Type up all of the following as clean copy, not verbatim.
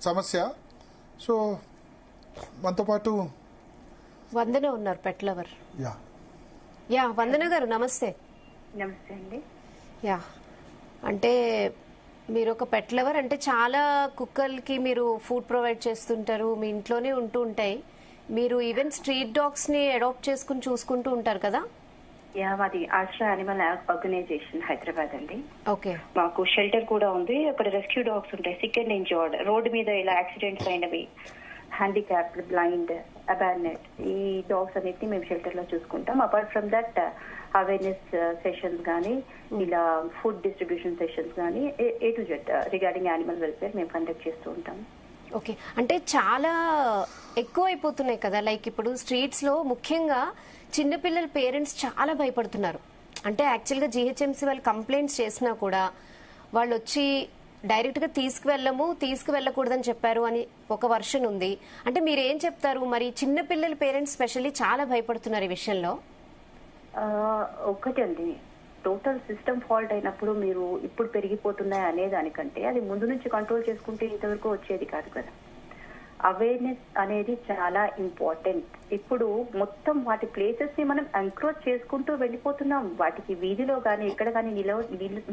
సమస్య. సో మనతో పాటు వందన ఉన్నారు, పెట్ లవర్. యా వందన గారు నమస్తే. నమస్తే అండి. యా అంటే మీరు ఒక పెట్ లవర్, అంటే చాలా కుక్కలకి మీరు ఫుడ్ ప్రొవైడ్ చేస్తుంటారు, మీ ఇంట్లోనే ఉంటూ ఉంటాయి. మీరు ఈవెన్ స్ట్రీట్ డాగ్స్ ని అడాప్ట్ చేసుకుని చూసుకుంటూ ఉంటారు కదా? యా, మాది ఆశ్రా యానిమల్ ఆర్గనైజేషన్ హైదరాబాద్ అండి. ఓకే. మాకు షెల్టర్ కూడా ఉంది. అక్కడ రెస్క్యూ డాగ్స్ ఉంటాయి, సిక్ అండ్ ఇంజర్డ్, రోడ్డు మీద ఇలా యాక్సిడెంట్స్ అయినవి, హ్యాండిక్యాప్డ్, బ్లైండ్, అబాండెడ్, ఈ డాగ్స్ అన్నిటిని మేము షెల్టర్ లో చూసుకుంటాం. Apart from that awareness sessions కానీ, ఇలా ఫుడ్ డిస్ట్రిబ్యూషన్ సెషన్స్ కానీ, A to Z regarding animal welfare మేము కండక్ట్ చేస్తూ ఉంటాం. ఓకే. అంటే చాలా ఎక్కువ అయిపోతున్నాయి కదా, లైక్ ఇప్పుడు స్ట్రీట్స్ లో ముఖ్యంగా చిన్నపిల్లల పేరెంట్స్ చాలా భయపడుతున్నారు. అంటే యాక్చువల్గా GHMC వాళ్ళు కంప్లైంట్స్ చేసినా కూడా వాళ్ళు వచ్చి డైరెక్ట్ గా తీసుకువెళ్ళకూడదని చెప్పారు అని ఒక వర్షన్ ఉంది. అంటే మీరు ఏం చెప్తారు మరి? చిన్నపిల్లల పేరెంట్స్ స్పెషల్లీ చాలా భయపడుతున్నారు ఈ విషయంలో. ఒకటండి, టోటల్ సిస్టమ్ ఫాల్ట్ అయినప్పుడు మీరు ఇప్పుడు పెరిగిపోతున్నాయి అనే దానికంటే అది ముందు నుంచి కంట్రోల్ చేసుకుంటే ఇంతవరకు వచ్చేది కాదు కదా. అవేర్నెస్ అనేది చాలా ఇంపార్టెంట్. ఇప్పుడు మొత్తం వాటి ప్లేసెస్ ని మనం ఎంక్రోచ్ చేసుకుంటూ వెళ్ళిపోతున్నాం. వాటికి వీధిలో కానీ ఎక్కడ కానీ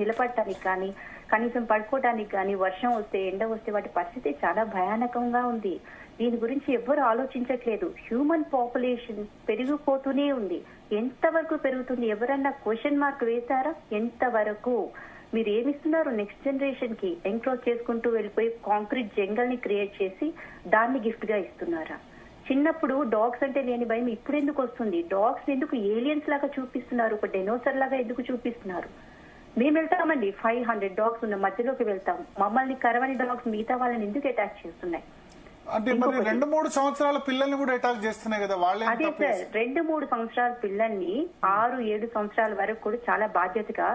నిలబడటానికి కానీ, కనీసం పడుకోవడానికి కానీ, వర్షం వస్తే, ఎండ వస్తే వాటి పరిస్థితి చాలా భయానకంగా ఉంది. దీని గురించి ఎవ్వరు ఆలోచించట్లేదు. హ్యూమన్ పాపులేషన్ పెరిగిపోతూనే ఉంది. ఎంతవరకు పెరుగుతుంది? ఎవరన్నా క్వశ్చన్ మార్క్ వేశారా? ఎంతవరకు? మీరు ఏమిస్తున్నారు నెక్స్ట్ జనరేషన్ కి? ఎంక్రోచ్ చేసుకుంటూ వెళ్ళిపోయి కాంక్రీట్ జంగల్ ని క్రియేట్ చేసి దాన్ని గిఫ్ట్ గా ఇస్తున్నారా? చిన్నప్పుడు డాగ్స్ అంటే లేని భయం ఇప్పుడు ఎందుకు వస్తుంది? డాగ్స్ ఎందుకు ఏలియన్స్ లాగా చూపిస్తున్నారు? ఒక డెనోసర్ లాగా ఎందుకు చూపిస్తున్నారు? మేము వెళ్తామండి, 500 డాగ్స్ ఉన్న మధ్యలోకి వెళ్తాం. మమ్మల్ని కరవని డాగ్స్ మిగతా వాళ్ళని ఎందుకు అటాక్ చేస్తున్నాయి? అంటే మరి 2-3 సంవత్సరాల పిల్లల్ని కూడా అటాక్ చేస్తున్నాయి కదా వాళ్ళే. అదే సార్, 2-3 సంవత్సరాల పిల్లల్ని 6-7 సంవత్సరాల వరకు కూడా చాలా బాధ్యతగా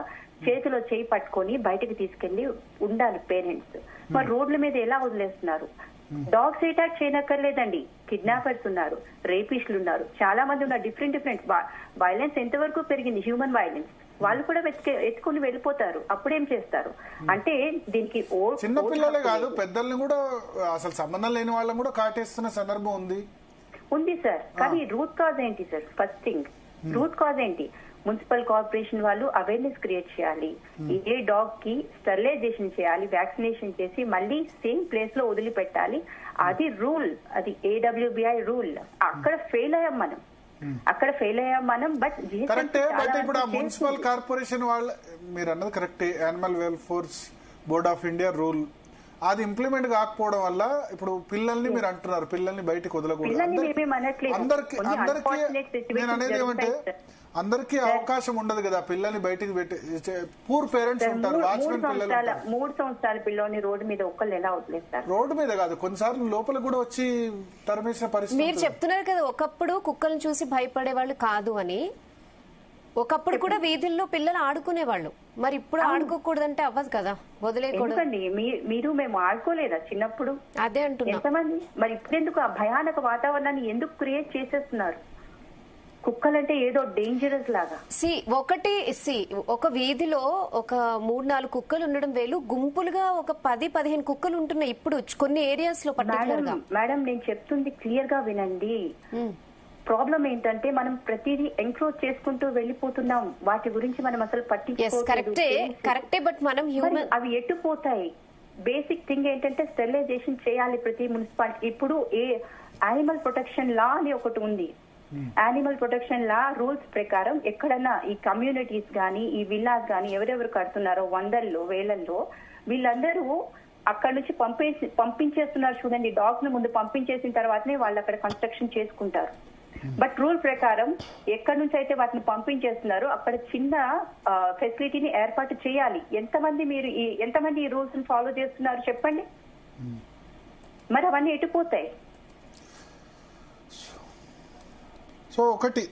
చేతిలో చేయి పట్టుకొని బయటకు తీసుకెళ్లి ఉండాలి పేరెంట్స్. మరి రోడ్ల మీద ఎలా వదిలేస్తున్నారు? డాగ్స్ అటాక్ చేయనక్కర్లేదండి, కిడ్నాపర్స్ ఉన్నారు, రేపిస్టులు ఉన్నారు, చాలా మంది ఉన్నారు. డిఫరెంట్ వైలెన్స్ ఎంతవరకు పెరిగింది? Human violence. వాళ్ళు కూడా ఎత్తుకుని వెళ్ళిపోతారు. అప్పుడేం చేస్తారు? అంటే దీనికి చిన్న పిల్లలే కాదు, పెద్దల్ని కూడా, అసలు సంబంధం లేని వాళ్ళని కూడా కాటేస్తున్న సందర్భం ఉంది సార్. కానీ రూట్ కాజ్ ఏంటి sir? First thing, root cause ఏంటి? మున్సిపల్ కార్పొరేషన్ వాళ్ళు అవేర్నెస్ క్రియేట్ చేయాలి. ఏ డాగ్ కి స్టెరిలైజేషన్ చేయాలి, వ్యాక్సినేషన్ చేసి మళ్ళీ సేమ్ ప్లేస్ లో వదిలిపెట్టాలి. అది రూల్, అది AWBI రూల్. అక్కడ ఫెయిల్ అయ్యాం మనం. బట్ కరెక్టే. బట్ ఇప్పుడు ఆ మున్సిపల్ కార్పొరేషన్ వాళ్ళ, మీరు అన్నది కరెక్టే, animal welfare board of India rule అది ఇంప్లిమెంట్ కాకపోవడం వల్ల ఇప్పుడు పిల్లల్ని మీరు అంటున్నారు, పిల్లల్ని బయటకు వదలకూడదు. అందరికి నేను అనేది ఏమంటే అందరికీ అవకాశం ఉండదు కదా పిల్లల్ని బయటికి పెట్టి. పూర్ పేరెంట్స్ ఉంటారు, వాచ్మెన్ పిల్లలు. 3 సంవత్సరాల పిల్లల్ని రోడ్డు మీద ఒక్కళ్ళు ఎలా వదిలేస్తారు? రోడ్డు మీద కాదు, కొన్నిసార్లు లోపల కూడా వచ్చి తరిమేసిన పరిస్థితి. మీరు చెప్తున్నారు కదా ఒకప్పుడు కుక్కలను చూసి భయపడే వాళ్ళు కాదు అని. ఒకప్పుడు కూడా వీధుల్లో పిల్లలు ఆడుకునేవాళ్ళు, మరి ఇప్పుడు ఆడుకోకూడదంటే అవ్వదు కదా, వదిలేకూడదు. మేము ఆడుకోలేదా చిన్నప్పుడు? అదే అంటున్నా. ఎంతమంది? మరి ఇప్పుడెందుకు ఆ భయానక వాతావరణాన్ని ఎందుకు క్రియేట్ చేసేస్తున్నారు? కుక్కలంటే ఏదో డేంజరస్ లాగా. ఒక వీధిలో ఒక 3-4 కుక్కలు ఉండడం వేలు, గుంపులుగా ఒక 10-15 కుక్కలు ఉంటున్నాయి ఇప్పుడు కొన్ని ఏరియాస్ లో. మేడం నేను చెప్తుంది క్లియర్ గా వినండి. ప్రాబ్లం ఏంటంటే మనం ప్రతిదీ ఎంక్రోచ్ చేసుకుంటూ వెళ్ళిపోతున్నాం. వాటి గురించి మనం అసలు కరెక్టే. బట్ మనం అవి ఎట్టుపోతాయి. బేసిక్ థింగ్ ఏంటంటే స్టెరిలైజేషన్ చేయాలి ప్రతి మున్సిపాలిటీ. ఇప్పుడు యానిమల్ ప్రొటెక్షన్ లా అని ఒకటి ఉంది. యానిమల్ ప్రొటెక్షన్ లా రూల్స్ ప్రకారం ఎక్కడన్నా ఈ కమ్యూనిటీస్ గానీ, ఈ విల్లాస్ గానీ ఎవరెవరు కడుతున్నారో 100ల్లో 1000ల్లో వీళ్ళందరూ అక్కడ నుంచి పంపించేస్తున్నారు. చూడండి, డాగ్స్ ను ముందు పంపించేసిన తర్వాతనే వాళ్ళు అక్కడ కన్స్ట్రక్షన్ చేసుకుంటారు. బట్ రూల్ ప్రకారం ఎక్కడి నుంచి అయితే వాటిని పంపించేస్తున్నారో అక్కడ చిన్న ఫెసిలిటీని ఏర్పాటు చేయాలి. ఎంతమంది ఈ రూల్స్ ని ఫాలో చేస్తున్నారు చెప్పండి? మరి అవన్నీ ఎటుపోతాయి? సో ఒకటి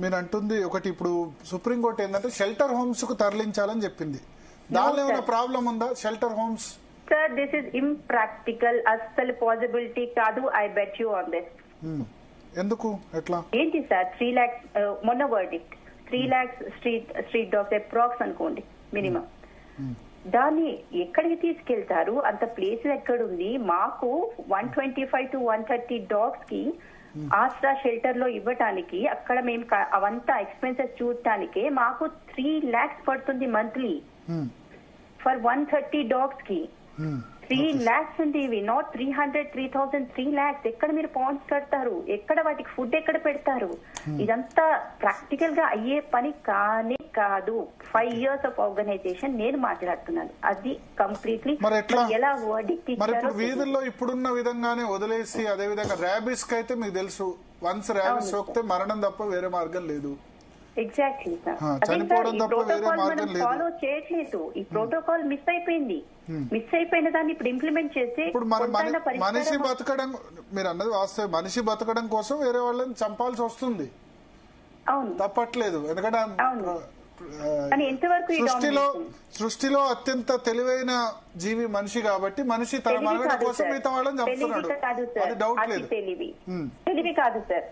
మీరు అంటుంది ఒకటి, ఇప్పుడు సుప్రీంకోర్టు ఏంటంటే షెల్టర్ హోమ్స్ కు తరలించాలని చెప్పింది. దానిలో ఏమైనా ప్రాబ్లం ఉందా? Shelter homes sir, this is impractical. అస్సలు పాసిబిలిటీ కాదు. I bet you on this. ఎందుకు? ఎట్లా? ఏంటి సార్, 3 lakhs మొన్న verdict, 3 lakhs street dogs approx అనుకోండి మినిమం. దాన్ని ఎక్కడికి తీసుకెళ్తారు? అంత ప్లేస్ ఎక్కడుంది? మాకు 125 to 130 డాగ్స్ కి ఆశ్రా షెల్టర్ లో ఇవ్వటానికి, అక్కడ మేము అవంతా ఎక్స్పెన్సెస్ చూడటానికే మాకు 3 lakhs పడుతుంది మంత్లీ ఫర్ 130 డాగ్స్ కి. 3 lakhs ఉంది ఇవి, నాట్ 300, 3000, 3 lakhs. ఎక్కడ మీరు పాండ్స్ కడతారు? ఎక్కడ వాటికి ఫుడ్ ఎక్కడ పెడతారు? ఇదంతా ప్రాక్టికల్ గా అయ్యే పని కానీ కాదు. 5 years ఆఫ్ ఆర్గనైజేషన్ నేను మాట్లాడుతున్నాను. అది కంప్లీట్లీ మరి ఎట్లా? ఎలా వర్డిక్ట్ మరి ఇప్పుడు ఇచ్చారో వీధుల్లో ఇప్పుడున్న విధంగానే వదిలేసి, అదే విధంగా ర్యాబిస్ కి అయితే మీకు తెలుసు, వన్స్ ర్యాబిస్ సోకితే మరణం తప్ప వేరే మార్గం లేదు. Exactly sir. చనిపోవడం తప్ప వేరే మార్గం లేదు. ఫాలో చేయట్లేదు. ఈ ప్రోటోకాల్ మిస్ అయిపోయింది. మిస్ అయిపోయిన దాన్ని ఇప్పుడు ఇంప్లిమెంట్ చేసి ఇప్పుడు మనిషి బతకడం, మీరు అన్నది వాస్తవం, మనిషి బతకడం కోసం వేరే వాళ్ళని చంపాల్సి వస్తుంది. అవును, తప్పట్లేదు. ఎందుకంటే కానీ ఎంతవరకు ఈ సృష్టిలో అత్యంత తెలివైన జీవి మనిషి కాబట్టి మనిషి తన మనుగడ కోసం మిగతా వాళ్ళని చంపుతున్నాడు. అది డౌట్ లేదు. తెలివి కాదు సార్.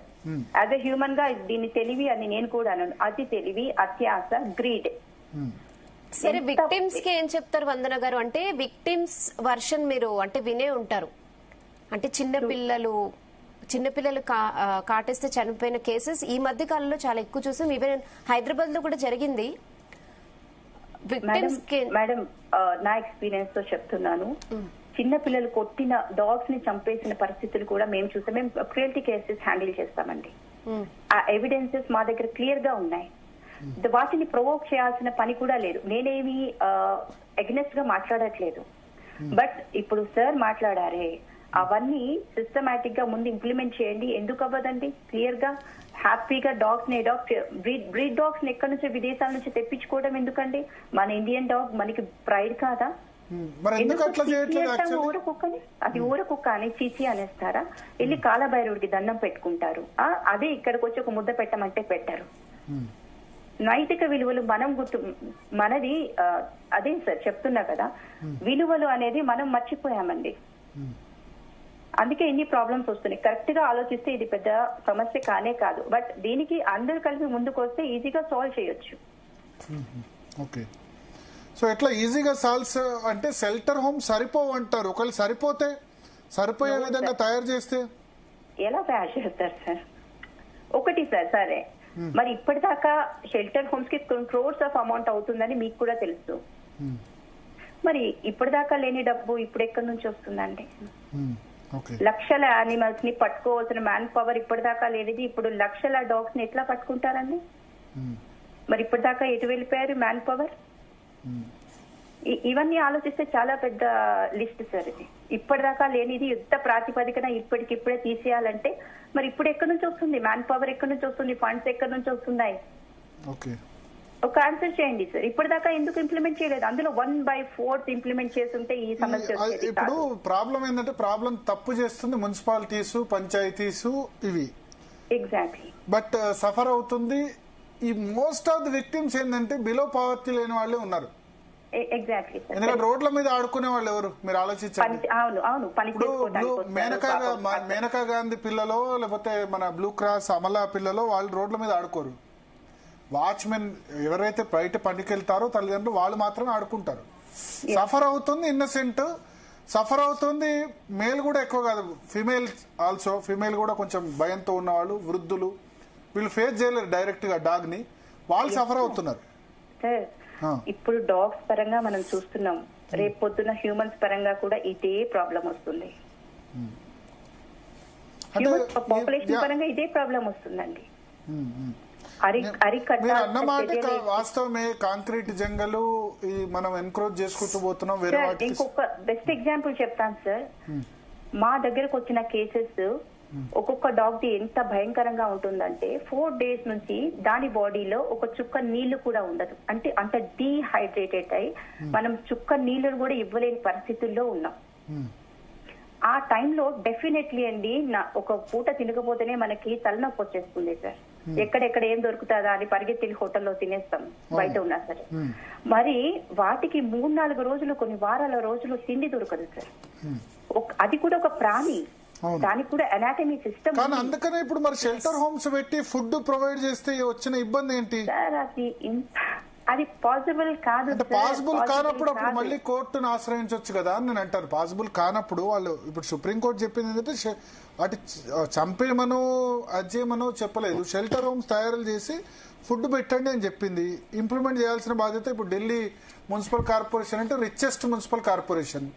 యాజ్ ఎ హ్యూమన్ గా దీన్ని తెలివి అని నేను కూడా అన్నాను. అతి తెలివి, అత్యాస, గ్రీడ్. సరే, విక్టిమ్స్ కి ఏం చెప్తారు వందన గారు? అంటే విక్టిమ్స్ వర్షన్ మీరు అంటే వినే ఉంటారు. అంటే చిన్నపిల్లలు కాటేస్తే చనిపోయిన కేసెస్ ఈ మధ్య కాలంలో చాలా ఎక్కువ చూసాం. ఈవెన్ హైదరాబాద్ లో కూడా జరిగింది. మేడం, నా ఎక్స్పీరియన్స్ తో చెప్తున్నాను. చిన్న పిల్లలు కొట్టిన డాగ్స్ ని చంపేసిన పరిస్థితులు కూడా మేము చూసాం. మేము క్రుయల్టీ కేసెస్ హ్యాండిల్ చేస్తామండి. ఆ ఎవిడెన్సెస్ మా దగ్గర క్లియర్ గా ఉన్నాయి. వాటిని ప్రొవోక్ చేయాల్సిన పని కూడా లేదు. నేనేమి అగెనెస్ట్ గా మాట్లాడట్లేదు. బట్ ఇప్పుడు సార్ మాట్లాడారే, అవన్నీ సిస్టమాటిక్ గా ముందు ఇంప్లిమెంట్ చేయండి. ఎందుకు అవ్వదండి? క్లియర్ గా హ్యాపీగా డాగ్స్ ని బ్రీడ్ డాగ్స్ ని ఎక్కడి నుంచో విదేశాల నుంచి తెప్పించుకోవడం ఎందుకండి? మన ఇండియన్ డాగ్ మనకి ప్రైడ్ కాదా? ఊర కుక్కని, అది ఊర కుక్క అని చీచి అనేస్తారా? వెళ్ళి కాలభైరవుడికి దండం పెట్టుకుంటారు. అదే ఇక్కడికి వచ్చి ఒక ముద్ద పెట్టమంటే పెట్టారు. నైతిక విలువలు మనం మనది అదే సార్ చెప్తున్నా కదా, విలువలు అనేది మనం మర్చిపోయామండి. అందుకే ఇన్ని ప్రాబ్లమ్స్ వస్తున్నాయి. కరెక్ట్ గా ఆలోచిస్తే ఇది పెద్ద సమస్య కానే కాదు. బట్ దీనికి అందరూ కలిసి ముందుకు వస్తే ఈజీగా సాల్వ్ చేయొచ్చు. ఓకే, సో ఎట్లా ఈజీగా సాల్వ్స్ అంటే షెల్టర్ హోమ్ సరిపోవు అంటారు. ఒకవేళ సరిపోయే విధంగా తయారు చేస్తే ఎలా తయారు చేస్తారు సార్? ఒకటి సార్, సరే మరి ఇప్పటిదాకా షెల్టర్ హోమ్స్ కి క్రోర్స్ ఆఫ్ అమౌంట్ అవుతుందని మీకు కూడా తెలుసు. మరి ఇప్పటిదాకా లేని డబ్బు ఇప్పుడు ఎక్కడి నుంచి వస్తుందండి? లక్షల యానిమల్స్ ని పట్టుకోవాల్సిన మ్యాన్ పవర్ ఇప్పటిదాకా లేనిది ఇప్పుడు లక్షల డాగ్స్ ని ఎట్లా పట్టుకుంటారండి? మరి ఇప్పటిదాకా ఎటు వెళ్ళిపోయారు మ్యాన్ పవర్? ఇవన్నీ ఆలోచిస్తే చాలా పెద్ద లిస్ట్ సార్ ఇది. ఇప్పటిదాకా లేనిది యుద్ధ ప్రాతిపదికన ఇప్పటికిప్పుడే తీసేయాలంటే మరి ఇప్పుడు ఎక్కడి నుంచి వస్తుంది మ్యాన్ పవర్? ఎక్కడి నుంచి వస్తుంది? ఫండ్స్ ఎక్కడి నుంచి వస్తున్నాయి? ఒక ఆన్సర్ చేయండి సార్. ఇప్పటిదాకా ఎందుకు ఇంప్లిమెంట్ చేయలేదు? అందులో 1/4 ఇంప్లిమెంట్ చేస్తుంటే ఈ సమస్య వచ్చేది. ఇప్పుడు ప్రాబ్లం ఏంటంటే, ప్రాబ్లం తప్పు చేస్తుంది మున్సిపాలిటీస్, పంచాయతీస్ ఇవి. ఎగ్జాక్ట్లీ. బట్ సఫర్ అవుతుంది ఈ మోస్ట్ ఆఫ్ ది విక్టిమ్స్ ఏంటంటే బిలో పావర్టీ లేని వాళ్ళే ఉన్నారు. ఎగ్జాక్ట్లీ. ఎందుకంటే రోడ్ల మీద ఆడుకునే వాళ్ళు ఎవరు మీరు ఆలోచించండి. మేనకా గాంధీ పిల్లలో, లేకపోతే మన బ్లూ క్రాస్ అమలా పిల్లలో వాళ్ళు రోడ్ల మీద ఆడుకోరు. వాచ్మెన్ ఎవరైతే బయట పనికెళ్తారో తల్లిదండ్రులు వాళ్ళు మాత్రమే ఆడుకుంటారు. సఫర్ అవుతుంది ఇన్నసెంట్, సఫర్ అవుతుంది మేల్ కూడా ఎక్కువ కాదు, ఫిమేల్ ఆల్సో. ఫిమేల్ కూడా కొంచెం భయంతో ఉన్నవాళ్ళు, వృద్ధులు, వీళ్ళు ఫేస్ చేయలేరు డైరెక్ట్ గా డాగ్ ని, వాళ్ళు సఫర్ అవుతున్నారు. ఇప్పుడు డాగ్స్ పరంగా మనం చూస్తున్నాం, రేపు పొద్దున హ్యూమన్స్ పరంగా కూడా ఇదే ప్రాబ్లం వస్తుంది. పాపులేషన్ పరంగా ఇదే ప్రాబ్లం వస్తుందండి. మీరు అన్నమాట వాస్తవమే. కాంక్రీట్ జంగలు మనం ఎన్క్రోచ్ చేసుకుంటూ పోతున్నాం. ఇంకొక బెస్ట్ ఎగ్జాంపుల్ చెప్తాను సార్. మా దగ్గరకు వచ్చిన కేసెస్ ఒక్కొక్క డాగ్ ది ఎంత భయంకరంగా ఉంటుందంటే 4 days నుంచి దాని బాడీలో ఒక చుక్క నీళ్లు కూడా ఉండదు. అంటే అంత డీహైడ్రేటెడ్ అయి మనం చుక్క నీళ్లు కూడా ఇవ్వలేని పరిస్థితుల్లో ఉన్నాం. ఆ టైంలో డెఫినెట్లీ అండి ఒక పూట తినకపోతేనే మనకి తలనొప్పి వచ్చేస్తుంది సార్. ఎక్కడెక్కడ ఏం దొరుకుతుందా అని పరిగెత్తి హోటల్లో తినేస్తాం బయట ఉన్నా సరే. మరి వాటికి 3-4 రోజులు, కొన్ని వారాల రోజులు తిండి దొరకదు సార్. అది కూడా ఒక ప్రాణి, దానికి కూడా అనాటమీ సిస్టమ్. కానీ అందుకనే ఇప్పుడు మరి షెల్టర్ హోమ్స్ పెట్టి ఫుడ్ ప్రొవైడ్ చేస్తే వచ్చిన ఇబ్బంది ఏంటి సార్? అది అది పాసిబుల్ కాదు అంటే సార్. పాసిబుల్ Possible కానప్పుడు అప్పుడు కాదు. మళ్ళీ కోర్టును ఆశ్రయించవచ్చు కదా అని నేను అంటాను. పాసిబుల్ కానప్పుడు వాళ్ళు ఇప్పుడు సుప్రీంకోర్టు చెప్పింది ఏంటంటే వాటి చంపేమనో అజ్జేమనో చెప్పలేదు, షెల్టర్ హోమ్స్ తయారు చేసి ఫుడ్ పెట్టండి అని చెప్పింది. ఇంప్లిమెంట్ చేయాల్సిన బాధ్యత ఇప్పుడు ఢిల్లీ మున్సిపల్ కార్పొరేషన్ అంటే రిచెస్ట్ మున్సిపల్ కార్పొరేషన్.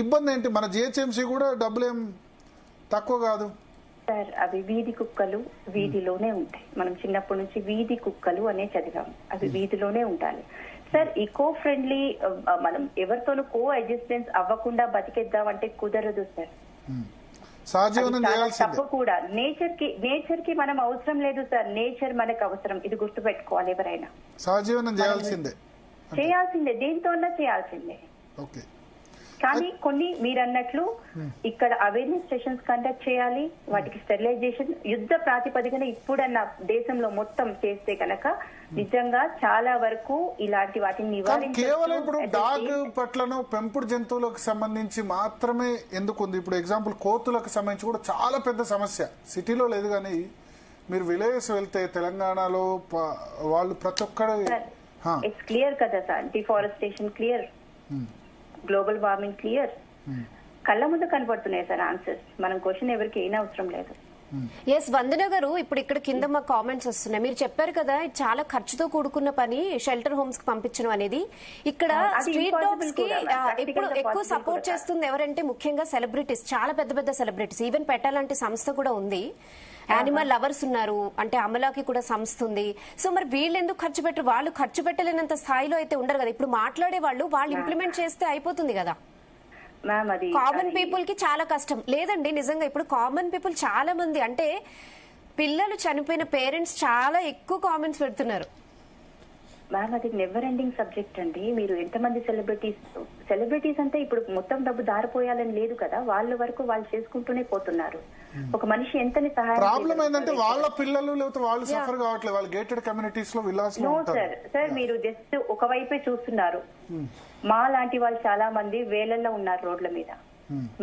ఇబ్బంది ఏంటి, మన జిహెచ్ఎంసీ కూడా డబ్బులు ఏం తక్కువ కాదు సార్. అవి వీధి కుక్కలు వీధిలోనే ఉంటాయి. మనం చిన్నప్పటి నుంచి వీధి కుక్కలు అనే చదివాము. అవి వీధిలోనే ఉండాలి సార్. ఈకో ఫ్రెండ్లీ మనం ఎవరితోనూ కో అడ్జస్టెన్స్ అవ్వకుండా బతికేద్దాం అంటే కుదరదు సార్. సహజీవనం అది చాలా చేయాల్సిందే. తప్పు కూడా. నేచర్ కి మనం అవసరం లేదు సార్, నేచర్ మనకు అవసరం. ఇది గుర్తు పెట్టుకోవాలి ఎవరైనా. సహజీవనం చేయాల్సిందే. దేంతో చేయాల్సిందే. ఓకే. కానీ కొన్ని మీరు అన్నట్లు ఇక్కడ అవేర్నెస్ సెషన్స్ కండక్ట్ చేయాలి. వాటికి స్టెరిలైజేషన్ యుద్ధ ప్రాతిపదికన ఇప్పుడన్న దేశంలో మొత్తం చేస్తే కనుక నిజంగా చాలా వరకు ఇలాంటి వాటిని కేవలం ఇప్పుడు డాగ్ పట్లను పెంపుడు జంతువులకు సంబంధించి మాత్రమే ఎందుకు ఉంది? ఇప్పుడు ఎగ్జాంపుల్ కోతులకు సంబంధించి కూడా చాలా పెద్ద సమస్య. సిటీలో లేదు కానీ మీరు విలేజెస్ వెళ్తే తెలంగాణలో వాళ్ళు ప్రతి ఒక్కరు ఇట్స్ క్లియర్ కదా sir. Deforestation clear, global warming clear, కళ్ళ ముందు కనపడుతున్నాయి సార్ ఆన్సర్స్. మనం క్వశ్చన్ ఎవరికి ఏం అవసరం లేదు. ఎస్ వందన గారు, ఇప్పుడు ఇక్కడ కింద మా కామెంట్స్ వస్తున్నాయి. మీరు చెప్పారు కదా ఇది చాలా ఖర్చుతో కూడుకున్న పని షెల్టర్ హోమ్స్ కి పంపించడం అనేది. ఇక్కడ స్ట్రీట్ డాగ్స్ కి ఇప్పుడు ఎక్కువ సపోర్ట్ చేస్తుంది ఎవరంటే ముఖ్యంగా సెలబ్రిటీస్, చాలా పెద్ద పెద్ద సెలబ్రిటీస్. ఈవెన్ పెట్టాలంటే సంస్థ కూడా ఉంది. యానిమల్ లవర్స్ ఉన్నారు, అంటే అమలాకి కూడా సంస్థ ఉంది. సో మరి వీళ్ళు ఎందుకు ఖర్చు పెట్టరు? వాళ్ళు ఖర్చు పెట్టలేనంత స్థాయిలో అయితే ఉండరు కదా. ఇప్పుడు మాట్లాడే వాళ్ళు ఇంప్లిమెంట్ చేస్తే అయిపోతుంది కదా. కామన్ పీపుల్ కి చాలా కష్టం లేదండి నిజంగా. ఇప్పుడు కామన్ పీపుల్ చాలా మంది, అంటే పిల్లలు చనిపోయిన పేరెంట్స్ చాలా ఎక్కువ కామెంట్స్ పెడుతున్నారు. మ్యామ్ అది నెవర్ ఎండింగ్ సబ్జెక్ట్ అండి. మీరు ఎంతమంది సెలబ్రిటీస్ అంటే ఇప్పుడు మొత్తం డబ్బు దారిపోయాలని లేదు కదా. వాళ్ళ వరకు వాళ్ళు చేసుకుంటూనే పోతున్నారు. ఒక మనిషి ఎంతని సహాయం. ప్రాబ్లం ఏంటంటే వాళ్ళ పిల్లలు లేకపోతే వాళ్ళు సఫర్ కావట్లేదు. వాళ్ళు గేటెడ్ కమ్యూనిటీస్ లో విలాస్ లో ఉంటారు. సార్ మీరు జస్ట్ ఒకవైపే చూస్తున్నారు. మా లాంటి వాళ్ళు చాలా మంది వేలల్లో ఉన్నారు రోడ్ల మీద.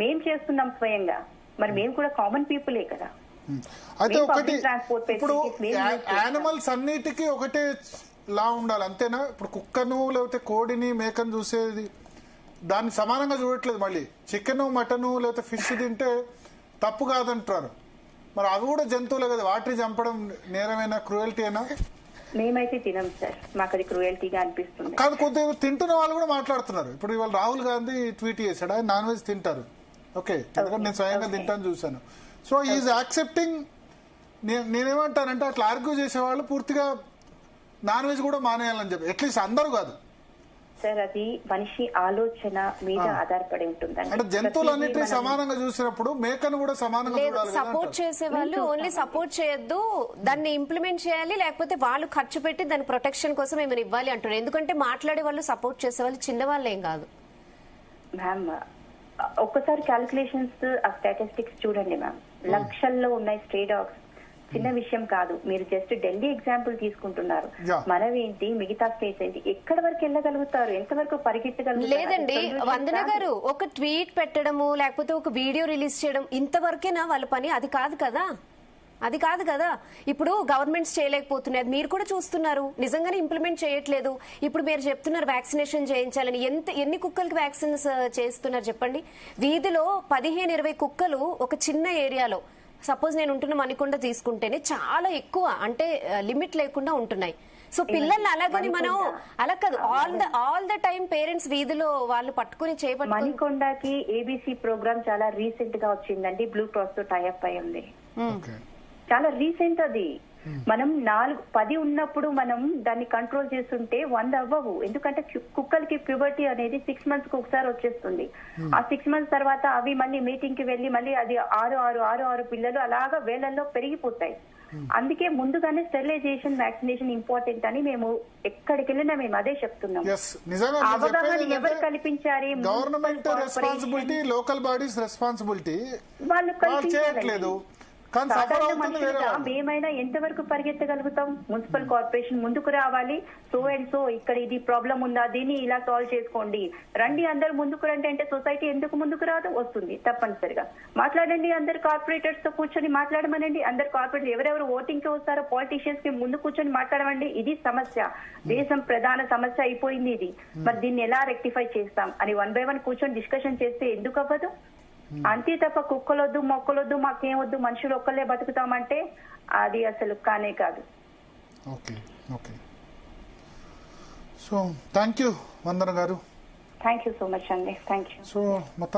మేం చేస్తున్నాం స్వయంగా. మరి మేము కూడా కామన్ పీపులే కదా. అయితే ఒకటి ఇప్పుడు యానిమల్స్ అన్నిటికీ ఒకటే లా ఉండాలి అంతేనా? ఇప్పుడు కుక్కను లేకపోతే కోడిని మేకను చూసేది దాన్ని సమానంగా చూడట్లేదు. మళ్ళీ చికెన్ మటన్ లేకపోతే ఫిష్ తింటే తప్పు కాదంటారు. మరి అవి కూడా జంతువులే కదా, వాటిని చంపడం నేరమైనా క్రూయల్టీ అయినా? మేమైతే తినం సార్, మాకు అది క్రూయల్టీగా అనిపిస్తుంది. కాదు, కొద్దిగా తింటున్న వాళ్ళు కూడా మాట్లాడుతున్నారు. ఇప్పుడు ఇవాళ రాహుల్ గాంధీ ట్వీట్ చేశాడు, ఆయన నాన్ వెజ్ తింటారు. ఓకే, ఎందుకంటే నేను స్వయంగా తింటాను చూశాను. So is accepting. నేనేమంటానంటే అట్లా ఆర్గ్యూ చేసేవాళ్ళు పూర్తిగా నాన్ వెజ్ కూడా మానేయాలని చెప్పి, అట్లీస్ట్ అందరూ కాదు సార్. అది మనిషి ఆలోచన మీద ఆధారపడి ఉంటుంది. అంటే జంతువులన్నిటినీ సమానంగా చూసినప్పుడు మేకను కూడా సమానంగా చూడాలి. సపోర్ట్ చేసే వాళ్ళు ఓన్లీ సపోర్ట్ చేయొద్దు, దాన్ని ఇంప్లిమెంట్ చేయాలి. లేకపోతే వాళ్ళు ఖర్చు పెట్టి దాని ప్రొటెక్షన్ కోసం ఏమైనా ఇవ్వాలి అంటారు. ఎందుకంటే మాట్లాడే వాళ్ళు సపోర్ట్ చేసే వాళ్ళు చిన్న వాళ్ళు ఏం కాదు. మ్యామ్ ఒక్కసారి క్యాలిక్యులేషన్స్ ఆ స్టాటిస్టిక్స్ చూడండి మ్యామ్. లక్షల్లో ఉన్నాయి స్ట్రే డాగ్స్. చిన్న విషయం కాదు. మీరు జస్ట్ ఢిల్లీ ఎగ్జాంపుల్ తీసుకుంటున్నారు. మనమేంటి, మిగతా స్టేట్స్ ఏంటి, ఎక్కడి వరకు వెళ్ళగలుగుతారు, ఎంతవరకు పరిగెత్తగలుగుతారు? లేదండి వందన గారు, ఒక ట్వీట్ పెట్టడము లేకపోతే ఒక వీడియో రిలీజ్ చేయడం ఇంతవరకేనా వాళ్ళ పని? అది కాదు కదా, అది కాదు కదా. ఇప్పుడు గవర్నమెంట్స్ చేయలేకపోతున్నాయి, మీరు కూడా చూస్తున్నారు. నిజంగానే ఇంప్లిమెంట్ చేయట్లేదు. ఇప్పుడు మీరు చెప్తున్నారు వ్యాక్సినేషన్ చేయించాలని. ఎన్ని కుక్కలకి వ్యాక్సిన్స్ చేస్తున్నారు చెప్పండి? వీధిలో 15-20 కుక్కలు ఒక చిన్న ఏరియాలో, సపోజ్ నేను ఉంటున్న మణికొండ తీసుకుంటేనే చాలా ఎక్కువ, అంటే లిమిట్ లేకుండా ఉంటున్నాయి. సో పిల్లల్ని అలాగని మనం అలా కాదు, ఆల్ ద టైం పేరెంట్స్ వీధిలో వాళ్ళు పట్టుకుని చేపట్టు. మణికొండకి ఏబీసీ ప్రోగ్రామ్ చాలా రీసెంట్ గా వచ్చిందండి. బ్లూ క్రాస్ తో టైఅప్ అయి ఉంది. చాలా రీసెంట్ అది. మనం 4-10 ఉన్నప్పుడు మనం దాన్ని కంట్రోల్ చేస్తుంటే 100 అవ్వవు. ఎందుకంటే కుక్కలకి ప్యూబర్టీ అనేది 6 months కి ఒకసారి వచ్చేస్తుంది. ఆ 6 months తర్వాత అవి మళ్ళీ మీటింగ్ కి వెళ్లి మళ్ళీ అది 6 పిల్లలు అలాగా వేలల్లో పెరిగిపోతాయి. అందుకే ముందుగానే స్టెరిలైజేషన్, వ్యాక్సినేషన్ ఇంపార్టెంట్ అని మేము ఎక్కడికి వెళ్ళినా మేము అదే చెప్తున్నాం. అవగాహన ఎవరు కల్పించారు? Government responsibility, local bodies responsibility. వాళ్ళు చేయట్లేదు. కానీ suffer సాధారణ అవుతుంది వేరే మనుషులుగా వాళ్ళు. మేమైనా ఎంతవరకు పరిగెత్తగలుగుతాం? మున్సిపల్ కార్పొరేషన్ ముందుకు రావాలి, సో అండ్ సో ఇక్కడ ఇది ప్రాబ్లం ఉందా, దీన్ని ఇలా సాల్వ్ చేసుకోండి, రండి అందరు ముందుకు రండి అంటే సొసైటీ ఎందుకు ముందుకు రాదు? వస్తుంది తప్పనిసరిగా. మాట్లాడండి, అందరు కార్పొరేటర్స్ తో కూర్చొని మాట్లాడమనండి, అందరు కార్పొరేటర్ ఎవరెవరు ఓటింగ్ కి వస్తారో పాలిటీషియన్స్ కి ముందు కూర్చొని మాట్లాడమండి. ఇది సమస్య, దేశం ప్రధాన సమస్య అయిపోయింది ఇది. మరి దీన్ని ఎలా రెక్టిఫై చేస్తాం అని 1 by 1 కూర్చొని డిస్కషన్ చేస్తే ఎందుకు అవ్వదు? అంతే తప్ప కుక్కలొద్దు మొక్కలొద్దు మాకేం వద్దు మనుషులు ఒక్కళ్ళే బతుకుతామంటే అది అసలు కానే కాదు. Okay okay, so thank you Vandana garu. Thank you so much అండి, థ్యాంక్ యూ. సో మొత్తం